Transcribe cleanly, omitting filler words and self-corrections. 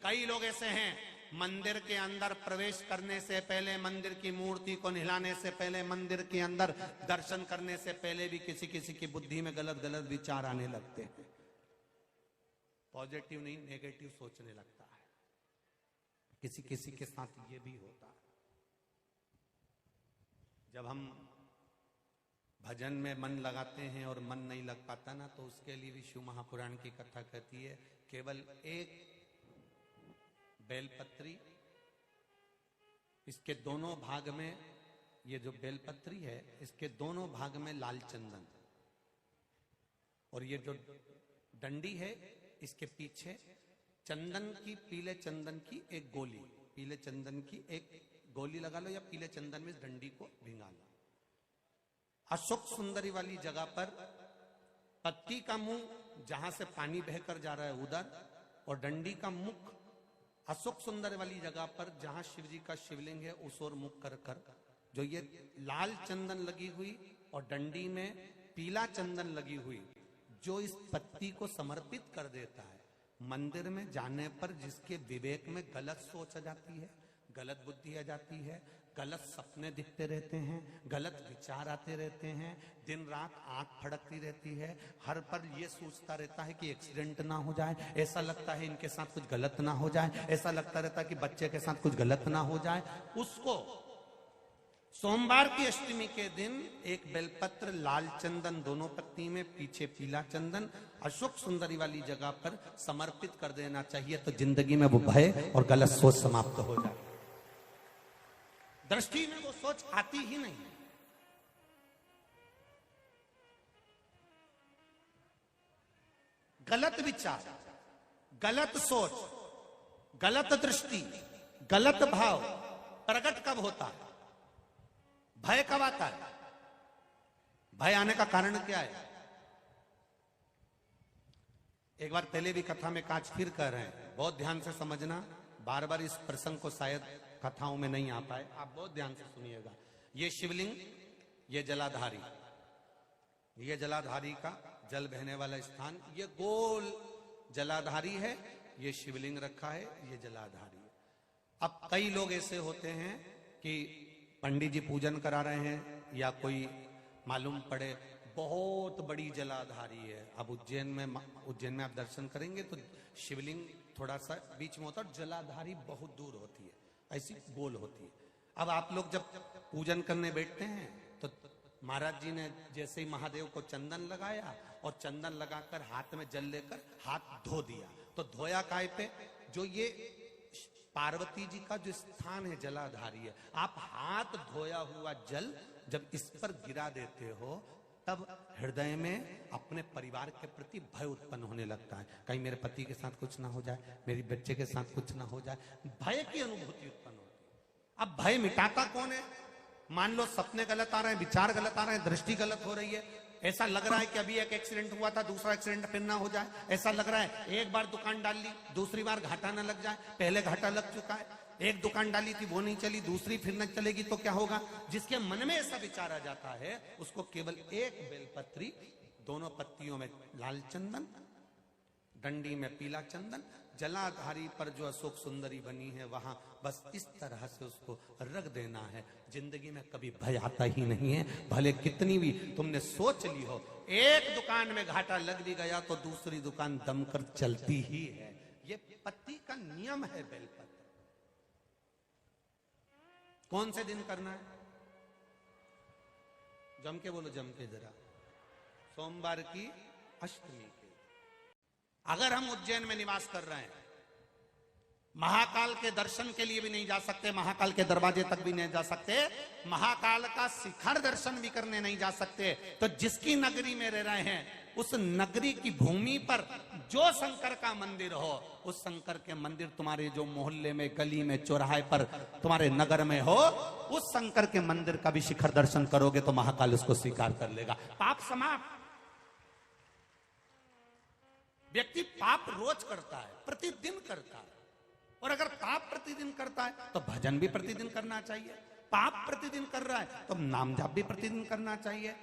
कई लोग ऐसे हैं, मंदिर के अंदर प्रवेश करने से पहले, मंदिर की मूर्ति को नहलाने से पहले, मंदिर के अंदर दर्शन करने से पहले भी किसी किसी की बुद्धि में गलत गलत विचार आने लगते हैं। पॉजिटिव नहीं, नेगेटिव सोचने लगता है। किसी किसी के साथ ये भी होता है। जब हम भजन में मन लगाते हैं और मन नहीं लग पाता ना, तो उसके लिए भी शिव महापुराण की कथा कहती है, केवल एक बेलपत्री, इसके दोनों भाग में, ये जो बेलपत्री है इसके दोनों भाग में लाल चंदन, और ये जो डंडी है इसके पीछे चंदन की, पीले चंदन की एक गोली, पीले चंदन की एक गोली लगा लो, या पीले चंदन में इस डंडी को भिंगा लो। अशोक सुंदरी वाली जगह पर पत्ती का मुंह जहां से पानी बहकर जा रहा है उधर, और डंडी का मुख अशोक सुंदर वाली जगह पर जहां शिव जी का शिवलिंग है उस ओर मुख कर कर, जो ये लाल चंदन लगी हुई और डंडी में पीला चंदन लगी हुई, जो इस पत्ती को समर्पित कर देता है, मंदिर में जाने पर जिसके विवेक में गलत सोच आ जाती है, गलत बुद्धि आ जाती है, गलत सपने दिखते रहते हैं, गलत विचार आते रहते हैं, दिन रात आंख फड़कती रहती है, हर पर ये सोचता रहता है कि एक्सीडेंट ना हो जाए, ऐसा लगता है इनके साथ कुछ गलत ना हो जाए, ऐसा लगता रहता है कि बच्चे के साथ कुछ गलत ना हो जाए, उसको सोमवार की अष्टमी के दिन एक बेलपत्र, लाल चंदन दोनों पत्ती में, पीछे पीला चंदन अशोक सुंदरी वाली जगह पर समर्पित कर देना चाहिए। तो जिंदगी में वो भय और गलत सोच समाप्त हो जाए। दृष्टि में वो सोच आती ही नहीं। गलत विचार, गलत सोच, गलत दृष्टि, गलत भाव प्रकट कब होता है? भय कब आता है? भय आने का कारण क्या है? एक बार पहले भी कथा में कांच फिर कह रहे हैं, बहुत ध्यान से समझना, बार बार इस प्रसंग को शायद कथाओं में नहीं आ पाए, आप बहुत ध्यान से सुनिएगा। ये शिवलिंग, ये जलाधारी, ये जलाधारी का जल बहने वाला स्थान, ये गोल जलाधारी है, ये शिवलिंग रखा है, ये जलाधारी है। अब कई लोग ऐसे होते हैं कि पंडित जी पूजन करा रहे हैं, या कोई मालूम पड़े बहुत बड़ी जलाधारी है। अब उज्जैन में आप दर्शन करेंगे तो शिवलिंग थोड़ा सा बीच में होता है, जलाधारी बहुत दूर होती है, ऐसी गोल होती है। अब आप लोग जब पूजन करने बैठते हैं तो महाराज जी ने जैसे ही महादेव को चंदन लगाया और चंदन लगाकर हाथ में जल लेकर हाथ धो दिया, तो धोया काय पे? जो ये पार्वती जी का जो स्थान है जलाधारी है, आप हाथ धोया हुआ जल जब इस पर गिरा देते हो, तब हृदय में अपने परिवार के प्रति भय उत्पन्न होने लगता है। कहीं मेरे पति के साथ कुछ ना हो जाए, मेरी बच्चे के साथ कुछ ना हो जाए, भय की अनुभूति उत्पन्न होती है। अब भय मिटाता कौन है? मान लो सपने गलत आ रहे हैं, विचार गलत आ रहे हैं, दृष्टि गलत हो रही है, ऐसा लग रहा है कि अभी एक एक्सीडेंट हुआ था, दूसरा एक्सीडेंट फिर ना हो जाए, ऐसा लग रहा है एक बार दुकान डाल ली, दूसरी बार घाटा ना लग जाए, पहले घाटा लग चुका है, एक दुकान डाली थी वो नहीं चली, दूसरी फिर न चलेगी तो क्या होगा? जिसके मन में ऐसा विचार आ जाता है, उसको केवल एक बेलपत्री, दोनों पत्तियों में लाल चंदन, डंडी में पीला चंदन, जलाधारी पर जो अशोक सुंदरी बनी है वहां बस इस तरह से उसको रख देना है। जिंदगी में कभी भय आता ही नहीं है, भले कितनी भी तुमने सोच ली हो। एक दुकान में घाटा लग भी गया तो दूसरी दुकान दमकर चलती ही है। ये पत्ती का नियम है बेलपत्र। कौन से दिन करना है? जम के बोलो, जम के जरा। सोमवार की अष्टमी के। अगर हम उज्जैन में निवास कर रहे हैं, महाकाल के दर्शन के लिए भी नहीं जा सकते, महाकाल के दरवाजे तक भी नहीं जा सकते, महाकाल का शिखर दर्शन भी करने नहीं जा सकते, तो जिसकी नगरी में रह रहे हैं उस नगरी की भूमि पर जो शंकर का मंदिर हो, उस शंकर के मंदिर तुम्हारे जो मोहल्ले में, गली में, चौराहे पर तुम्हारे नगर में हो, उस शंकर के मंदिर का भी शिखर दर्शन करोगे तो महाकाल उसको स्वीकार कर लेगा। पाप समाप्त। व्यक्ति पाप रोज करता है, प्रतिदिन करता है, और अगर पाप प्रतिदिन करता है तो भजन भी प्रतिदिन करना चाहिए। पाप प्रतिदिन कर रहा है तो नाम जाप भी प्रतिदिन करना चाहिए।